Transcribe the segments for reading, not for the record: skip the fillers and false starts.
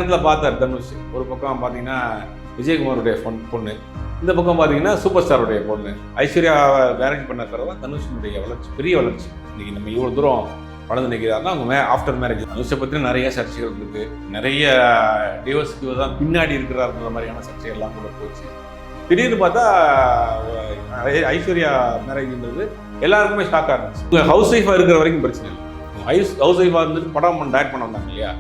நேரத்தில் பார்த்தார் தனுஷ். ஒரு பக்கம் பார்த்தீங்கன்னா விஜயகுமாருடைய பொண்ணு, இந்த பக்கம் பார்த்தீங்கன்னா சூப்பர் ஸ்டாருடைய பொண்ணு. ஐஸ்வர்யாவை மேரேஜ் பண்ண பிறகு தான் தனுஷினுடைய வளர்ச்சி, பெரிய வளர்ச்சி. இன்னைக்கு நம்ம இவ்வளோ தூரம் வளர்ந்து நிற்கிறாருன்னா அவங்க ஆஃப்டர் மேரேஜ். தனுஷை பற்றி நிறைய சர்ச்சைகள் இருக்குது, நிறைய டிவோர்ஸ்க்கு தான் பின்னாடி இருக்கிறாருன்ற மாதிரியான சர்ச்சைகள்லாம் கூட போச்சு. திடீர்னு பார்த்தா ஐஸ்வர்யா மேரேஜ்ன்றது எல்லாருக்குமே ஷாக்காக இருந்துச்சு. ஹவுஸ் ஒய்ஃபாக இருக்கிற வரைக்கும் பிரச்சனை இல்லை. ஹவுஸ் ஒய்ஃபாக இருந்துட்டு படம் டைரக்ட் பண்ண வந்தாங்க இல்லையா,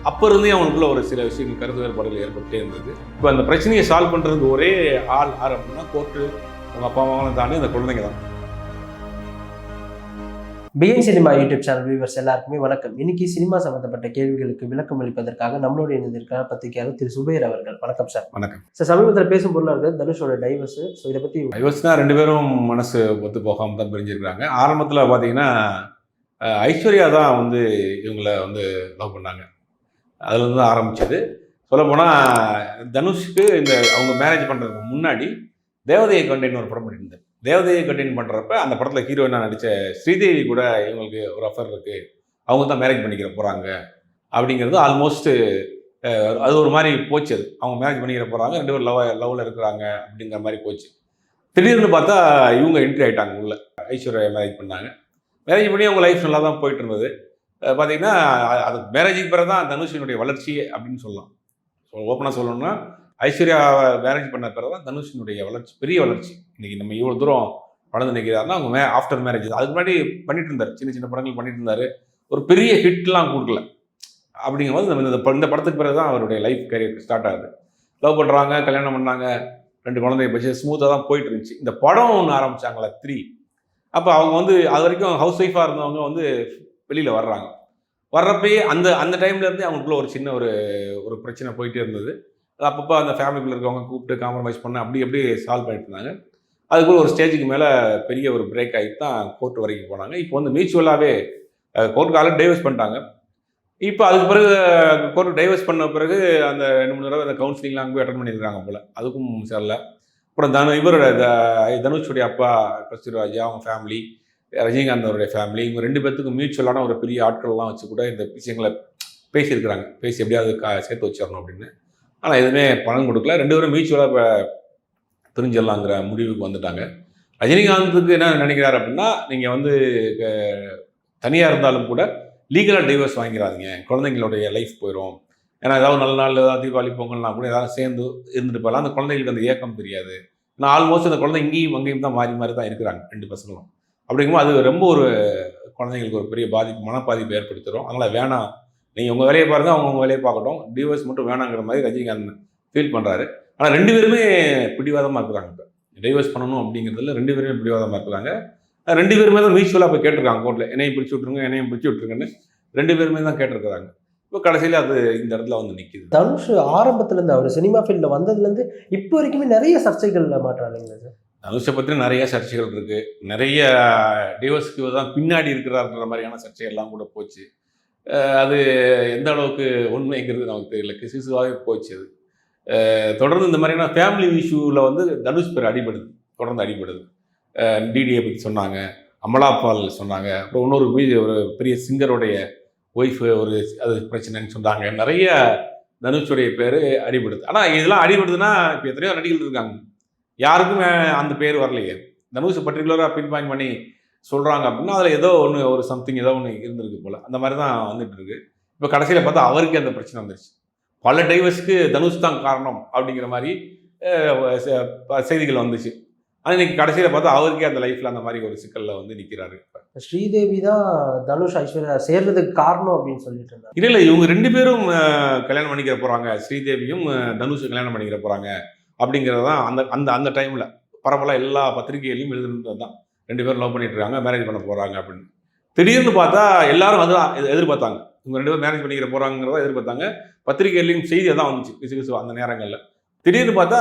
அப்போ இருந்தே அவங்களுக்குள்ள ஒரு சில விஷயங்கள் கருத்து வேறுபாடுகள் ஏற்பட்டே இருந்தது. இப்போ அந்த பிரச்சனையை சால்வ் பண்ணுறதுக்கு ஒரே ஆள் யார் அப்படின்னா கோர்ட்டு, உங்கள் அப்பா அம்மாவும் தாண்டி அந்த குழந்தைங்க தான். BN cinema YouTube channel viewers எல்லாருக்குமே வணக்கம். இன்னைக்கு சினிமா சம்பந்தப்பட்ட கேள்விகளுக்கு விளக்கம் அளிப்பதற்காக நம்மளோட இணைந்திருக்கார் பத்திரிகையாளர் திரு சுபைர் அவர்கள். வணக்கம் சார். வணக்கம் சார். சமீபத்தில் பேசும் பொருளாக இருக்குது தனுஷோட டைவர்ஸ். ஸோ இதை பற்றி டைவர்ஸ்னா ரெண்டு பேரும் மனசு ஒத்து போகாமல் தான் பிரிஞ்சிருக்கிறாங்க. ஆரம்பத்தில் பார்த்தீங்கன்னா ஐஸ்வர்யா தான் வந்து இவங்களை வந்து லவ் பண்ணாங்க. அதுலேருந்து தான் ஆரம்பிச்சது. சொல்லப்போனால் தனுஷுக்கு இந்த அவங்க மேரேஜ் பண்ணுறதுக்கு முன்னாடி தேவதையை கண்டேன்னு ஒரு படம் பண்ணியிருந்தார். தேவதையை கண்டினியூ பண்ணுறப்ப அந்த படத்தில் ஹீரோயினாக நடித்த ஸ்ரீதேவி கூட இவங்களுக்கு ஒரு அஃபர் இருக்குது, அவங்க தான் மேரேஜ் பண்ணிக்கிற போகிறாங்க அப்படிங்கிறது ஆல்மோஸ்ட் அது ஒரு மாதிரி போச்சு. அது அவங்க மேரேஜ் பண்ணிக்கிற போகிறாங்க, ரெண்டு பேரும் லவ்வில் இருக்கிறாங்க அப்படிங்கிற மாதிரி போச்சு. திடீர்னு பார்த்தா இவங்க என்ட்ரி ஆகிட்டாங்க உள்ள. ஐஸ்வர்யா மேரேஜ் பண்ணாங்க. மேரேஜ் பண்ணி அவங்க லைஃப் நல்லா தான் போயிட்டு இருந்தது. பார்த்தீங்கன்னா அது மேரேஜுக்கு பிறகு தான் தனுஷினுடைய வளர்ச்சியே அப்படின்னு சொல்லலாம். ஓப்பனாக சொல்லணும்னா ஐஸ்வர்யா மேரேஜ் பண்ண பிறகு தான் தனுஷினுடைய வளர்ச்சி, பெரிய வளர்ச்சி. இன்றைக்கி நம்ம இவ்வளோ தூரம் வளர்ந்து நிற்கிறாருன்னா அவங்க ஆஃப்டர் மேரேஜ். அதுக்கு முன்னாடி பண்ணிட்டு இருந்தார், சின்ன சின்ன படங்கள் பண்ணிட்டு இருந்தார். ஒரு பெரிய ஹிட்லாம் கொடுக்கல. அப்படிங்கும்போது இந்த படத்துக்கு பிறகு தான் அவருடைய லைஃப் கரியர் ஸ்டார்ட் ஆகுது. லவ் பண்ணுறாங்க, கல்யாணம் பண்ணாங்க, 2 குழந்தைய பற்றி ஸ்மூத்தாக தான் போயிட்டு இருந்துச்சு. இந்த படம் ஒன்று ஆரம்பித்தாங்களா 3, அப்போ அவங்க வந்து அது வரைக்கும் ஹவுஸ் ஒய்ஃபாக இருந்தவங்க வந்து வெளியில் வர்றப்பயே அந்த டைம்லேருந்தே அவங்களுக்குள்ள ஒரு சின்ன ஒரு பிரச்சனை போயிட்டே இருந்தது. அப்பப்போ அந்த ஃபேமிலிக்குள்ளே இருக்கவங்க கூப்பிட்டு காம்ப்ரமைஸ் பண்ண அப்படி சால்வ் பண்ணிட்டு இருந்தாங்க. அதுக்குள்ள ஒரு ஸ்டேஜுக்கு மேலே பெரிய ஒரு பிரேக் ஆகிட்டு தான் கோர்ட் வரைக்கும் போனாங்க. இப்போ வந்து மியூச்சுவலாகவே கோர்ட்டுக்கு ஆல்ரெடி டைவர்ஸ் பண்ணிட்டாங்க. இப்போ அதுக்கு பிறகு கோர்ட்டு டைவர்ஸ் பண்ண பிறகு அந்த 2-3 தடவை அந்த கவுன்சிலிங்லாம் அங்கே போய் அட்டன் பண்ணியிருக்காங்க போல். அதுக்கும் சரியில்லை. அப்புறம் இவரோட தனுஷுடைய அப்பா கஸ்தூரிராஜா, அவங்க ஃபேமிலி, ரஜினிகாந்த் அவருடைய ஃபேமிலி, இவங்க 2 பேர்த்துக்கும் மியூச்சுவலான ஒரு பெரிய ஆட்கள்லாம் வச்சு கூட இந்த விஷயங்களை பேசியிருக்கிறாங்க. பேசி எப்படியாவது சேர்த்து வச்சிடணும் அப்படின்னு. ஆனால் எதுவுமே பலன் கொடுக்கல. 2 பேரும் மியூச்சுவலாக இப்போ பிரிஞ்சிடலாங்கிற முடிவுக்கு வந்துட்டாங்க. ரஜினிகாந்துக்கு என்ன நினைக்கிறாரு அப்படின்னா, நீங்கள் வந்து தனியாக இருந்தாலும் கூட லீகலாக டைவர்ஸ் வாங்கிறாதீங்க, குழந்தைங்களுடைய லைஃப் போயிடும். ஏன்னா ஏதாவது நல்ல நாள், ஏதாவது தீபாவளி பொங்கல்னா கூட ஏதாவது சேர்ந்து இருந்துட்டு போகலாம். அந்த குழந்தைங்களுக்கு அந்த ஏக்கம் தெரியாது. நான் ஆல்மோஸ்ட் அந்த குழந்தை இங்கேயும் அங்கேயும் தான் மாறி தான் இருக்கிறாங்க 2 பசங்களும். அப்படிங்கும்போது அது ரொம்ப ஒரு குழந்தைங்களுக்கு ஒரு பெரிய மனப்பாதிப்பு ஏற்படுத்துகிறோம். அதனால் வேணாம், நீங்கள் உங்கள் வேலையை பாருங்கள், அவங்க வேலையை பார்க்கட்டும், டிவோர்ஸ் மட்டும் வேணாங்கிற மாதிரி ரஜினிகாந்த் ஃபீல் பண்ணுறாரு. ஆனால் 2 பேருமே பிடிவாதமாக இருக்கிறாங்க. இப்போ டைவர்ஸ் பண்ணணும் அப்படிங்கிறதுல 2 பேருமே பிடிவாதமாக இருக்கிறாங்க. 2 பேருமே தான் மியூச்சுவலாக போய் கேட்டிருக்காங்க கோர்ட்டில், என்னையும் பிடிச்சி விட்ருங்க, என்னையும் பிடிச்சி விட்ருங்கன்னு 2 பேருமே தான் கேட்டிருக்கிறாங்க. இப்போ கடைசியில் அது இந்த இடத்துல வந்து நிற்கிது. தனுஷ் ஆரம்பத்துலேருந்து அவர் சினிமா ஃபீல்டில் வந்ததுலேருந்து இப்போ வரைக்குமே நிறைய சர்ச்சைகளில் மாற்றாருங்களா சார்? தனுஷை பற்றி நிறைய சர்ச்சைகள் இருக்குது. நிறைய டிவோர்ஸ்க்கு தான் பின்னாடி இருக்கிறாருன்ற மாதிரியான சர்ச்சைகள்லாம் கூட போச்சு. அது எந்த அளவுக்கு உண்மைங்கிறது நமக்கு தெரியல. சிசுவாகவே போச்சு. அது தொடர்ந்து இந்த மாதிரியான ஃபேமிலி இஷ்யூவில் வந்து தனுஷ் பேர் தொடர்ந்து அடிபடுது. டிடியை பற்றி சொன்னாங்க, அமலாபால் சொன்னாங்க, அப்புறம் இன்னொரு ஒரு பெரிய சிங்கருடைய ஒய்ஃபு அது பிரச்சனைன்னு சொன்னாங்க. நிறைய தனுஷுடைய பேர் அடிபடுது. ஆனால் இதெல்லாம் அடிபடுதுன்னா இப்போ எத்தனையோ நடிகர்கள் இருக்காங்க, யாருக்குமே அந்த பேர் வரலையே. தனுஷ் பர்டிகுலராக பின் பாயிண்ட் பண்ணி சொல்கிறாங்க அப்படின்னா அதில் ஏதோ ஒரு சம்திங் ஏதோ ஒன்று இருந்திருக்கு போல். அந்த மாதிரி தான் வந்துட்டு இருக்கு. இப்போ கடைசியில் பார்த்தா அவருக்கே அந்த பிரச்சனை வந்துருச்சு. பல டைவர்ஸ்க்கு தனுஷ் தான் காரணம் அப்படிங்கிற மாதிரி செய்திகள் வந்துச்சு. ஆனால் இன்னைக்கு கடைசியில் பார்த்தா அவருக்கே அந்த லைஃப்பில் அந்த மாதிரி ஒரு சிக்கலில் வந்து நிற்கிறாரு. ஸ்ரீதேவி தான் தனுஷ் ஐஸ்வர்யா சேர்றதுக்கு காரணம் அப்படின்னு சொல்லிட்டு இருந்தாங்க. இல்லை இவங்க 2 பேரும் கல்யாணம் பண்ணிக்கிற போகிறாங்க, ஸ்ரீதேவியும் தனுஷ் கல்யாணம் பண்ணிக்கிற போகிறாங்க அப்படிங்கிறது தான் அந்த டைமில் பரவலாக எல்லா பத்திரிகைகளையும் எழுதுனது தான். 2 பேரும் லவ் பண்ணிட்டு இருக்காங்க, மேரேஜ் பண்ண போகிறாங்க அப்படின்னு. திடீர்னு பார்த்தா எல்லாரும் அதுதான் எதிர்பார்த்தாங்க. இவங்க 2 பேரும் மேரேஜ் பண்ணிக்கிற போகிறாங்கிறத எதிர்பார்த்தாங்க. பத்திரிகையிலையும் செய்தி தான் வந்துச்சு கிசு அந்த நேரங்களில். திடீர்னு பார்த்தா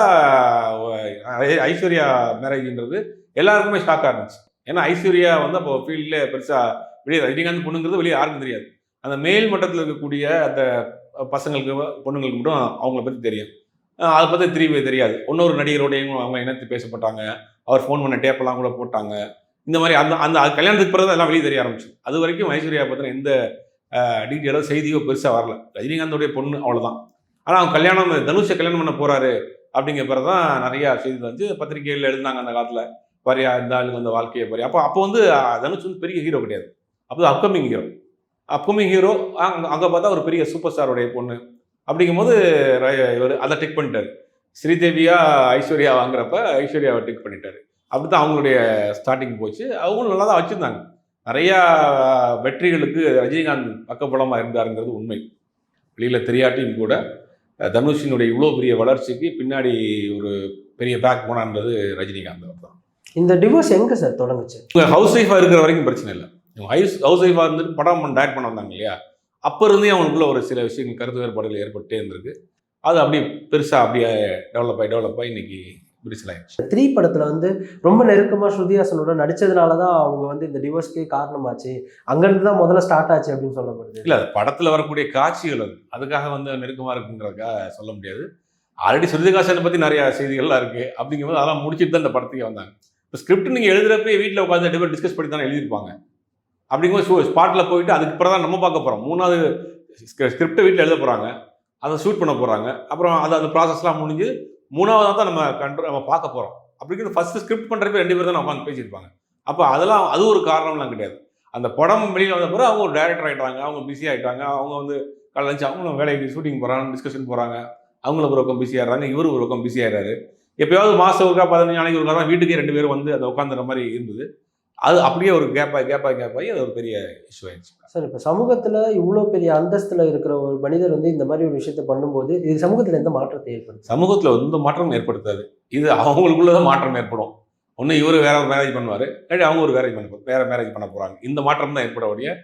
ஐஸ்வர்யா மேரேஜ்ன்றது எல்லாருக்குமே ஷாக்காக இருந்துச்சு. ஏன்னா ஐஸ்வர்யா வந்து அப்போ ஃபீல்டில் பெருசாக வெளியே ரஜினிகாந்த் பொண்ணுங்கிறது வெளியே யாருக்கும் தெரியாது. அந்த மேல் மட்டத்தில் இருக்கக்கூடிய அந்த பசங்களுக்கு பொண்ணுங்களுக்கு மட்டும் அவங்கள பற்றி தெரியும். அதை பற்றி தெரியாது. இன்னொரு நடிகரோடையும் அவங்க இணைத்து பேசப்பட்டாங்க. அவர் ஃபோன் பண்ண டேப்பெல்லாம் கூட போட்டாங்க. இந்த மாதிரி அந்த கல்யாணத்துக்கு பிறகு எல்லாம் வெளியே தெரிய ஆரம்பிச்சு. அது வரைக்கும் ஐஸ்வர்யா பற்றின எந்த டீட்டெயிலோ செய்தியோ பெருசாக வரல. ரஜினிகாந்தோடைய பொண்ணு அவ்வளோதான். ஆனால் அவங்க தனுஷை கல்யாணம் பண்ண போறாரு அப்படிங்கிற பிறகு தான் நிறைய செய்திகள் வந்து பத்திரிகைகள் எழுதினாங்க அந்த காலத்தில். பாரியா இந்த ஆளுக்கு வந்து வாழ்க்கையை பாரியா. அப்போ வந்து தனுஷ் வந்து பெரிய ஹீரோ கிடையாது, அப்போ அப்கமிங் ஹீரோ. அங்கே பார்த்தா ஒரு பெரிய சூப்பர் ஸ்டாருடைய பொண்ணு அப்படிங்கும்போது இவர் அதை டெக் பண்ணிட்டாரு. ஸ்ரீதேவியா ஐஸ்வர்யா வாங்குறப்ப ஐஸ்வர்யாவை டெக் பண்ணிட்டாரு. அப்படி தான் அவங்களுடைய ஸ்டார்டிங் போச்சு. அவங்களும் நல்லா தான் வச்சுருந்தாங்க. நிறையா வெற்றிகளுக்கு ரஜினிகாந்த் பக்கபலமாக இருந்தாருங்கிறது உண்மை. வெளியில் தெரியாட்டியும் கூட தனுஷினுடைய இவ்வளோ பெரிய வளர்ச்சிக்கு பின்னாடி ஒரு பெரிய பேக் போனான்றது ரஜினிகாந்த் தான். இந்த டிவோர்ஸ் எங்கே சார் தொடங்குச்சு? ஹவுஸ் ஒய்ஃபாக இருக்கிற வரைக்கும் பிரச்சனை இல்லை. ஹவுஸ் ஒய்ஃபாக இருந்துட்டு படம் டைரக்ட் பண்ண வந்தாங்க இல்லையா, அப்போ இருந்தே அவங்களுக்குள்ள ஒரு சில விஷயங்கள் கருத்து வேறுபாடுகள் ஏற்பட்டே இருந்திருக்கு. அது அப்படியே பெருசாக அப்படியே டெவலப் ஆகி இன்னைக்கு விரிசலாயிடுச்சு. 3 படத்தில் வந்து ரொம்ப நெருக்கமாக ஸ்ருதிஹாசனோட நடித்ததுனால தான் அவங்க வந்து இந்த டிவோர்ஸ்க்கே காரணமாச்சு, அங்கேருந்து தான் முதல்ல ஸ்டார்ட் ஆச்சு அப்படின்னு சொல்லப்படுது. இல்லை, அது படத்தில் வரக்கூடிய காட்சிகள் அதுக்காக வந்து நெருக்கமாக இருக்குங்கிறதுக்காக சொல்ல முடியாது. ஆல்ரெடி ஸ்ருதிஹாசனை பற்றி நிறையா செய்திகள்லாம் இருக்குது. அப்படிங்கும்போது அதெல்லாம் முடிச்சுட்டு தான் இந்த படத்துக்கே வந்தாங்க. இப்போ ஸ்கிரிப்ட் நீங்கள் எழுதுறப்ப வீட்டில் உட்காந்து 2 பேர் டிஸ்கஸ் பண்ணி தானே எழுதியிருப்பாங்க. அப்படிங்கும்போது ஸ்பாட்டில் போயிட்டு அதுக்கு அப்புறம் தான் நம்ம பார்க்க போகிறோம். 3வது ஸ்கிரிப்டை வீட்டில் எழுத போகிறாங்க, அதை ஷூட் பண்ண போகிறாங்க. அப்புறம் அந்த ப்ராசஸ்லாம் முடிஞ்சு 3வது தான் நம்ம பார்க்க போகிறோம். அப்படிங்கிறது ஃபஸ்ட்டு ஸ்கிரிப்ட் பண்ணுறப்ப 2 பேர் தான் உட்காந்து பேசியிருப்பாங்க. அப்போ அதெல்லாம் அது ஒரு காரணம்லாம் கிடையாது. அந்த படம் வெளியில் வந்த பிறகு அவங்க ஒரு டைரக்டர் ஆகிட்டாங்க, அவங்க பிஸி ஆகிட்டாங்க. அவங்க வந்து காலையில் அவங்களும் வேலைக்கு ஷூட்டிங் போகிறாங்க, டிஸ்கஷன் போகிறாங்க, அவங்கள ஒரு பக்கம் பிஸி ஆகிறாங்க, இவரு ஒரு பக்கம் பிஸி ஆகிறாரு. எப்போயாவது மாதம் ஒருக்கா 15 நாளைக்கு ஒருக்கா தான் வீட்டுக்கே 2 பேரும் வந்து அதை உட்காந்துற மாதிரி இருந்தது. அது அப்படியே ஒரு கேப் ஆகி அது ஒரு பெரிய இஷ்யூ ஆயிடுச்சு. சார், இப்போ சமூகத்தில் இவ்வளோ பெரிய அந்தஸ்தில் இருக்கிற ஒரு மனிதர் வந்து இந்த மாதிரி ஒரு விஷயத்த பண்ணும்போது இது சமூகத்தில் எந்த மாற்றத்தை ஏற்படுத்தும்? சமூகத்தில் எந்த மாற்றம் ஏற்படுத்தாது. இது அவங்களுக்குள்ளதான் மாற்றம் ஏற்படும். ஒன்று இவர் வேற ஒரு மேரேஜ் பண்ணுவார், இல்லாட்டி அவங்க ஒரு வேற மேரேஜ் பண்ண போகிறாங்க. இந்த மாற்றம் தான் ஏற்படக்கூடிய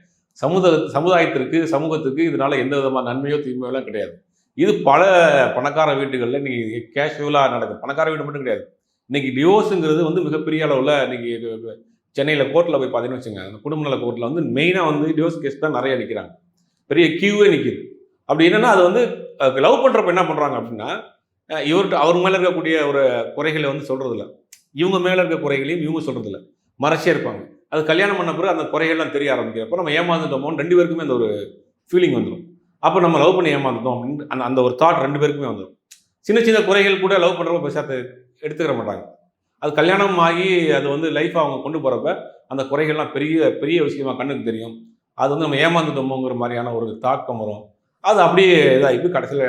சமுதாயத்திற்கு சமூகத்துக்கு இதனால எந்த விதமான நன்மையோ தீமையோலாம் கிடையாது. இது பல பணக்கார வீட்டுகளில் இன்னைக்கு கேஷுவலாக நடக்குது. பணக்கார வீடு மட்டும் கிடையாது, இன்னைக்கு டிவோர்ஸுங்கிறது வந்து மிகப்பெரிய அளவில் இன்னைக்கு சென்னையில் கோர்ட்டில் போய் பார்த்தீங்கன்னு வச்சுங்க, அந்த குடும்ப நல கோர்ட்டில் வந்து மெயினாக வந்து டிவோர்ஸ் கேஸ் தான் நிறைய நிற்கிறாங்க. பெரிய கியூவே நிற்கிது. அப்படி என்னென்னா அது வந்து லவ் பண்ணுறப்ப என்ன பண்ணுறாங்க அப்படின்னா, அவர் மேலே இருக்கக்கூடிய ஒரு குறைகளை வந்து சொல்கிறதில்ல, இவங்க மேலே இருக்க குறைகளையும் இவங்க சொல்கிறதில்ல, மறைச்சே இருப்பாங்க. அது கல்யாணம் பண்ண பிறகு அந்த குறைகள்லாம் தெரிய ஆரம்பிக்கிறப்போ நம்ம ஏமாந்துட்டோமோன்னு 2 பேருக்குமே அந்த ஒரு ஃபீலிங் வந்துடும். அப்போ நம்ம லவ் பண்ணி ஏமாந்துட்டோம் அப்படின்னு அந்த ஒரு தாட் 2 பேருக்குமே வந்துடும். சின்ன குறைகள் கூட லவ் பண்ணுறப்ப பெருசாக எடுத்துக்கிற மாட்டாங்க. அது கல்யாணம் ஆகி அது வந்து லைஃப் அவங்க கொண்டு போகிறப்ப அந்த குறைகள்லாம் பெரிய விஷயமா கண்ணுக்கு தெரியும். அது வந்து நம்ம ஏமாந்துட்டோமோங்கிற மாதிரியான ஒரு தாக்கம் வரும். அது அப்படியே இதாகி கடைசியில்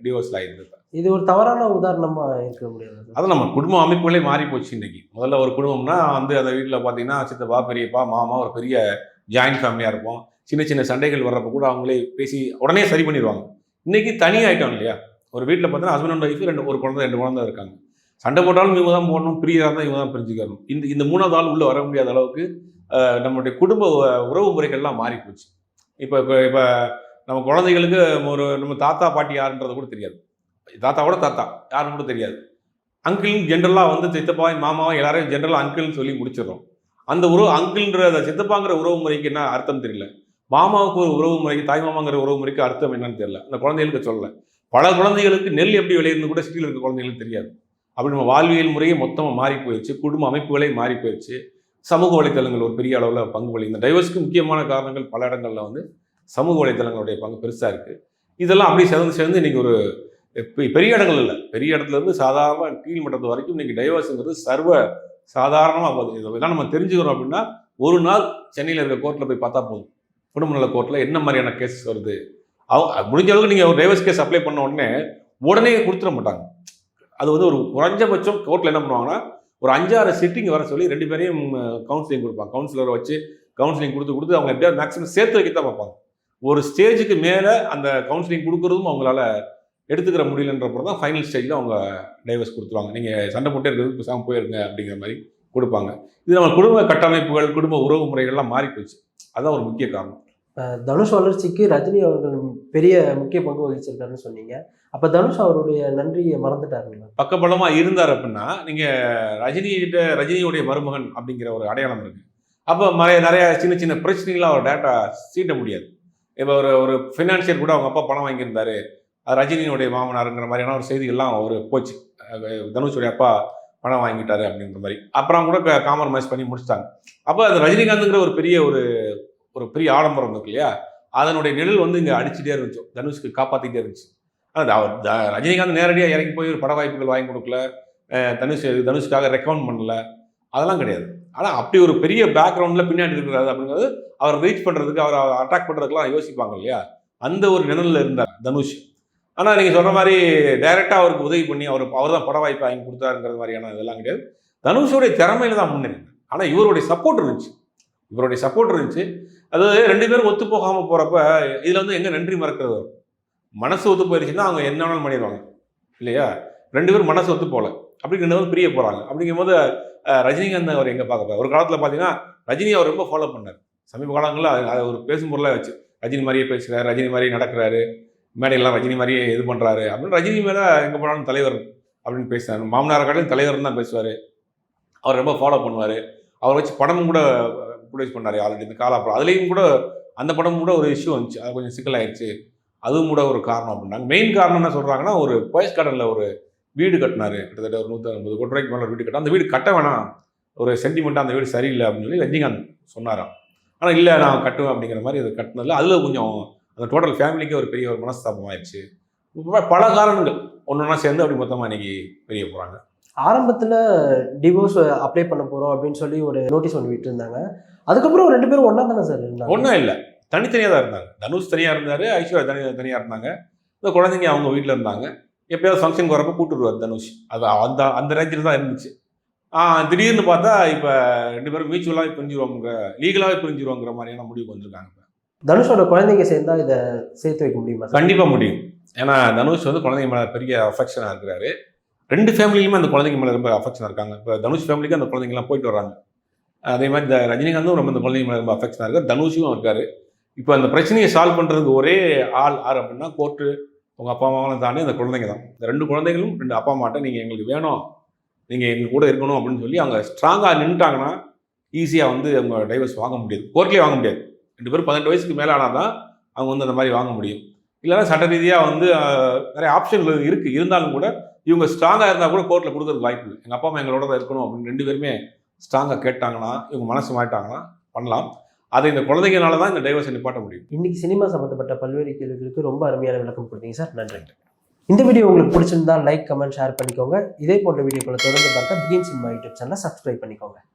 டிவோர்ஸில் ஆகிடுது. இது ஒரு தவறான உதாரணமாக இருக்க முடியாது. அது நம்ம குடும்ப அமைப்புகளே மாறி போச்சு. இன்றைக்கி முதல்ல ஒரு குடும்பம்னா வந்து அந்த வீட்டில் பார்த்தீங்கன்னா சித்தப்பா, பெரியப்பா, மாமா, ஒரு பெரிய ஜாயின்ட் ஃபேமிலியாக இருப்போம். சின்ன சண்டைகள் வர்றப்ப கூட அவங்களே பேசி உடனே சரி பண்ணிடுவாங்க. இன்றைக்கி தனியாகிட்டோம் இல்லையா? ஒரு வீட்டில் பார்த்தீங்கன்னா ஹஸ்பண்ட் அண்ட் ஒய்ஃபு ஒரு குழந்தை 2 குழந்தை இருக்காங்க. சண்டை போட்டாலும் இவங்க தான் போடணும், பிரியதாக தான் இவங்க தான் பிரிஞ்சுக்கணும். இந்த 3வது ஆள் உள்ளே வர முடியாத அளவுக்கு நம்மளுடைய குடும்ப உறவு முறைகள்லாம் மாறி போச்சு. இப்போ நம்ம குழந்தைகளுக்கு நம்ம தாத்தா பாட்டி யாருன்றது கூட தெரியாது. தாத்தாவோட தாத்தா யாருன்னு கூட தெரியாது. அங்கிள்னு ஜென்ரலாக வந்து சித்தப்பாவும் மாமாவும் எல்லாரையும் ஜென்ரலாக அங்கிள்னு சொல்லி முடிச்சிடறோம். அந்த அங்கிள்ன்ற சித்தப்பாங்கிற உறவு முறைக்கு என்ன அர்த்தம் தெரியல, மாமாவுக்கு ஒரு உறவு முறைக்கு, தாய் மாமாங்கிற உறவு முறைக்கு அர்த்தம் என்னன்னு தெரியல. அந்த குழந்தைகளுக்கு சொல்லலை. பல குழந்தைகளுக்கு நெல் எப்படி விளையிருந்து கூட சிட்டியில் இருக்க குழந்தைகளுக்கு தெரியாது. அப்படி நம்ம வாழ்வியல் முறையே மொத்தமாக மாறி போயிடுச்சு, குடும்ப அமைப்புகளே மாறி போயிடுச்சு. சமூக வலைத்தளங்கள் ஒரு பெரிய அளவில் பங்கு வழி. இந்த டைவர்ஸ்க்கு முக்கியமான காரணங்கள் பல இடங்களில் வந்து சமூக வலைத்தளங்களுடைய பங்கு பெருசாக இருக்குது. இதெல்லாம் அப்படியே சேர்ந்து இன்றைக்கி ஒரு பெரிய இடங்கள் இல்லை, பெரிய இடத்துல இருந்து சாதாரண கீழ்மட்டத்து வரைக்கும் இன்றைக்கி டைவர்ஸுங்கிறது சர்வ சாதாரணமாக போகுது. இதெல்லாம் நம்ம தெரிஞ்சுக்கிறோம் அப்படின்னா ஒரு நாள் சென்னையில் இருக்க கோர்ட்டில் போய் பார்த்தா போதும். குடும்ப நல கோர்ட்டில் என்ன மாதிரியான கேஸஸ் வருது, முடிஞ்ச அளவுக்கு நீங்கள் ஒரு டைவர்ஸ் கேஸ் அப்ளை பண்ண உடனே கொடுத்துட மாட்டாங்க. அது வந்து ஒரு குறைஞ்சபட்சம் கோர்ட்டில் என்ன பண்ணுவாங்கன்னா ஒரு 5-6 சிட்டிங் வர சொல்லி 2 பேரையும் கவுன்சிலிங் கொடுப்பாங்க. கவுன்சிலரை வச்சு கவுன்சிலிங் கொடுத்து அவங்க எப்படியாவது மேக்ஸிமம் சேர்த்து வைக்க தான் பார்ப்பாங்க. ஒரு ஸ்டேஜுக்கு மேலே அந்த கவுன்சிலிங் கொடுக்குறதும் அவங்களால எடுத்துக்கிற முடியலன்றப்போ தான் ஃபைனல் ஸ்டேஜில் அவங்க டைவர்ஸ் கொடுத்துருவாங்க. நீங்கள் சண்டை போட்டே இருக்கிறது பேசாமல் போயிருங்க அப்படிங்கிற மாதிரி கொடுப்பாங்க. இது நம்ம குடும்ப கட்டமைப்புகள், குடும்ப உறவு முறைகள்லாம் மாறி போச்சு. அதுதான் ஒரு முக்கிய காரணம். தனுஷ் வளர்ச்சிக்கு ரஜினி அவர்கள் பெரிய முக்கிய பங்கு வகிச்சிருக்காருன்னு சொன்னீங்க. அப்போ தனுஷ் அவருடைய நன்றியை மறந்துட்டாருங்களா? பக்கபலமாக இருந்தார் அப்படின்னா நீங்கள் ரஜினியுடைய மருமகன் அப்படிங்கிற ஒரு அடையாளம் இருக்குது. அப்போ நிறைய சின்ன பிரச்சனைகளாக அவர் டேட்டா சீட்ட முடியாது. இப்போ ஒரு ஃபினான்ஷியர் கூட அவங்க அப்பா பணம் வாங்கியிருந்தாரு, ரஜினியுடைய மாமனாருங்கிற மாதிரியான ஒரு செய்திகள்லாம் அவர் போச்சு. தனுஷுடைய அப்பா பணம் வாங்கிட்டாரு அப்படின்ற மாதிரி அப்புறம் கூட காம்ப்ரமைஸ் பண்ணி முடிச்சிட்டாங்க. அப்போ அது ரஜினிகாந்துங்கிற ஒரு பெரிய ஆடம்பரம் இருக்கு இல்லையா, அதனுடைய நிழல் வந்து இங்கே அடிச்சுட்டே இருந்துச்சு, தனுஷ்க்கு காப்பாற்றிக்கிட்டே இருந்துச்சு. ஆனால் ரஜினிகாந்த் நேரடியாக இறங்கி போய் ஒரு பட வாய்ப்புகள் வாங்கி கொடுக்கல, தனுஷுக்காக ரெக்கமெண்ட் பண்ணல, அதெல்லாம் கிடையாது. ஆனால் அப்படி ஒரு பெரிய பேக்ரவுண்டில் பின்னாடி இருக்கிறது அப்படிங்கிறது அவர் ரீச் பண்ணுறதுக்கு, அவர் அட்டாக் பண்ணுறதுக்குலாம் யோசிப்பாங்க இல்லையா, அந்த ஒரு நிழலில் இருந்தார் தனுஷ். ஆனால் நீங்கள் சொல்கிற மாதிரி டைரெக்டாக அவருக்கு உதவி பண்ணி அவர் தான் பட வாய்ப்பு வாங்கி கொடுத்தாருங்கிறது மாதிரியான இதெல்லாம் கிடையாது. தனுஷோடைய திறமையில தான் முன்னேறி. ஆனால் இவருடைய சப்போர்ட் இருந்துச்சு. அதாவது 2 பேரும் ஒத்து போகாமல் போகிறப்ப இதில் வந்து எங்கே நன்றி மறக்கிறது வரும். மனசு ஒத்து போயிருச்சுன்னா அவங்க என்ன வேணாலும் பண்ணிடுவாங்க இல்லையா. 2 பேரும் மனசு ஒத்து போகல, அப்படி 2 பேரும் பிரிய போகிறாங்க. அப்படிங்கும்போது ரஜினிகாந்த் அவர் எங்கே பார்க்க போகிறார். ஒரு காலத்தில் பார்த்தீங்கன்னா ரஜினி அவர் ரொம்ப ஃபாலோ பண்ணார். சமீப காலங்களில் அதை ஒரு பேசும் பொருளாக வச்சு ரஜினி மாதிரியே பேசுகிறாரு, ரஜினி மாதிரியே நடக்கிறாரு, மேடையெல்லாம் ரஜினி மாதிரியே இது பண்ணுறாரு அப்படின்னு ரஜினி மேலே எங்கே போனாலும் தலைவர் அப்படின்னு பேசுகிறார். மாமனார் காட்டிலும் தலைவர் தான் பேசுவார். அவர் ரொம்ப ஃபாலோ பண்ணுவார். அவர் வச்சு படமும் கூட ப்ரொடியூஸ் பண்ணார் ஆல்ரெடி இந்த காலாப்புறம். அதுலேயும் கூட அந்த படமும் கூட ஒரு இஷ்யூ வந்துச்சு, அது கொஞ்சம் சிக்கலாயிடுச்சு. அதுவும் கூட ஒரு காரணம் அப்படின்னாங்க. மெயின் காரணம் என்ன சொல்கிறாங்கன்னா, ஒரு போயஸ் கார்டனில் ஒரு வீடு கட்டினார், கிட்டத்தட்ட ஒரு 150 கோடி ரூபாய்க்கு மேலே வீடு கட்டினா, அந்த வீடு கட்ட வேணாம், ஒரு சென்டிமெண்ட்டாக அந்த வீடு சரியில்லை அப்படின்னு சொல்லி ரஜினிகாந்த் சொன்னாராம். ஆனால் இல்லை நான் கட்டுவேன் அப்படிங்கிற மாதிரி அது கட்டினதில் அதில் கொஞ்சம் அந்த டோட்டல் ஃபேமிலிக்கே ஒரு பெரிய ஒரு மனஸ்தாபம் ஆயிடுச்சு. பல காரணங்கள் ஒன்றா சேர்ந்து அப்படி மொத்தமாக இன்னைக்கு பெரிய போகிறாங்க. ஆரம்பத்தில் டிவோர்ஸ் அப்ளை பண்ண போகிறோம் அப்படின்னு சொல்லி ஒரு நோட்டீஸ் ஒன்று விட்டு இருந்தாங்க. அதுக்கப்புறம் 2 பேரும் ஒன்றா தானே சார் இருந்தாங்க? ஒன்றும் இல்லை, தனித்தனியாக தான் இருந்தாங்க. தனுஷ் தனியாக இருந்தார், ஐஸ்வர்யா தனியாக இருந்தாங்க. இந்த குழந்தைங்க அவங்க வீட்டில் இருந்தாங்க. எப்பயாவது ஃபங்க்ஷனுக்கு வரப்போ கூப்பிட்டுருவார் தனுஷ். அது அந்த ரேஞ்சில் தான் இருந்துச்சு. திடீர்னு பார்த்தா இப்போ 2 பேரும் மியூச்சுவலாகவே பிரிஞ்சிருவாங்க, லீகலாகவே பிரிஞ்சிருவாங்கிற மாதிரியான முடிவுக்கு வந்திருக்காங்க. தனுஷோட குழந்தைங்க சேர்ந்தா இதை சேர்த்து வைக்க முடியுமா? கண்டிப்பாக முடியும். ஏன்னா தனுஷ் வந்து குழந்தைங்க மேலே பெரிய அஃபெக்ஷனாக இருக்கிறாரு. 2 ஃபேமிலியுமே அந்த குழந்தைங்க மேலே ரொம்ப அஃபெக்ஷனாக இருக்காங்க. இப்போ தனுஷ் ஃபேமிலிக்கு அந்த குழந்தைங்கலாம் போயிட்டு வராங்க. அதே மாதிரி ரஜினிகாந்தும் ரொம்ப அந்த குழந்தைங்க மேலே ரொம்ப அஃபெக்ஷனாக இருக்கார். தனுஷும் இருக்காரு. இப்போ அந்த பிரச்சனையை சால்வ் பண்ணுறதுக்கு ஒரே ஆள் யார் அப்படின்னா, கோர்ட்டு உங்கள் அப்பா அம்மாவெல்லாம் தாண்டி அந்த குழந்தைங்க தான். இந்த 2 குழந்தைகளும் 2 அப்பா அம்மாட்ட நீங்கள் எங்களுக்கு வேணும், நீங்கள் எங்கள் கூட இருக்கணும் அப்படின்னு சொல்லி அவங்க ஸ்ட்ராங்காக நின்றுட்டாங்கன்னா ஈஸியாக வந்து அவங்க டைவர்ஸ் வாங்க முடியாது, கோர்ட்லேயே வாங்க முடியாது. 2 பேரும் 18 வயசுக்கு மேலே ஆனால் தான் அவங்க வந்து அந்த மாதிரி வாங்க முடியும். இல்லைன்னா சட்ட ரீதியாக வந்து நிறைய ஆப்ஷன்கள் இருக்குது. இருந்தாலும் கூட இவங்க ஸ்ட்ராங்காக இருந்தால் கூட கோர்ட்டில் கொடுக்கறதுக்கு வாய்ப்பு இல்லை. எங்கள் அப்பா அம்மா எங்களோட தான் இருக்கணும் அப்படின்னு 2 பேருமே ஸ்ட்ராங்காக கேட்டாங்கன்னா, இவங்க மனசு மாட்டாங்கன்னா பண்ணலாம். அதை இந்த குழந்தைங்கனால தான் இந்த டைவர்ஸை நிப்பாட்ட முடியும். இன்னைக்கு சினிமா சம்மந்தப்பட்ட பல்வேறு கேள்விகளுக்கு ரொம்ப அருமையான விளக்கம் கொடுத்தீங்க சார், நன்றி. இந்த வீடியோ உங்களுக்கு பிடிச்சிருந்தா லைக், கமெண்ட், ஷேர் பண்ணிக்கோங்க. இதே போன்ற வீடியோக்களை தொடர்ந்து பார்க்க பிகின் சினிமா யூடியூப் சேனலை சப்ஸ்கிரைப் பண்ணிக்கோங்க.